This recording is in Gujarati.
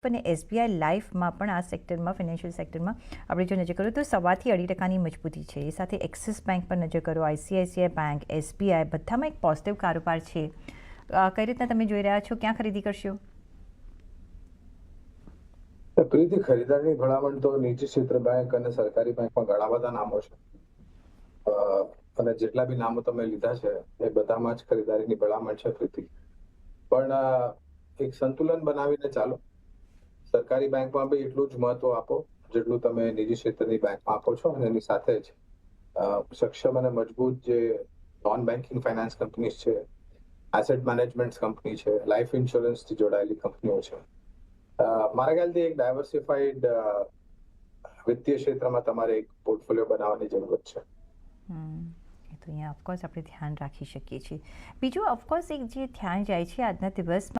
અને એસબીઆઈ લાઈફમાં પણ આ સેક્ટરમાં ફાઇનાન્શિયલ સેક્ટરમાં આપણે જો નજર કરીએ તો 1.5% મજબૂતી છે. એ સાથે એક્સિસ બેંક પર નજર કરો, આઈસીઆઈસીઆઈ બેંક, એસબીઆઈ બધામાં એક પોઝિટિવ કારોબાર છે. કઈ રીતના તમે જોઈ રહ્યા છો, ક્યાં ખરીદી કરશો? પ્રીતિ, ખરીદારની ભલામણ તો નિજી ક્ષેત્ર બેંક અને સરકારી બેંકમાં ઘણા બધા નામો છે. અને જેટલા બી નામો તમે લીધા છે એ બધામાં જ ખરીદારીની ભલામણ છે પ્રીતિ. પણ એક સંતુલન બનાવીને ચાલો. સરકારી બેંકમાં બી એટલું જ મહત્વ આપો જેટલું તમે નિજી ક્ષેત્રની બેંકમાં આપો છો, અને એની સાથે જ સક્ષમ અને મજબૂત જે નોન બેન્કિંગ ફાઇનાન્સ કંપનીઝ છે, એસેટ મેનેજમેન્ટ કંપની છે, લાઈફ ઇન્સ્યોરન્સથી જોડાયેલી કંપનીઓ છે, મારા ખ્યાલથી એક ડાયવર્સિફાઈડ વિત્તીય ક્ષેત્રમાં તમારે એક પોર્ટફોલિયો બનાવવાની જરૂરત છે. તો અહીંયા ઓફકોર્સ આપણે ધ્યાન રાખી શકીએ છીએ. બીજું ઓફકોર્સ એક જે ધ્યાન જાય છે આજના દિવસમાં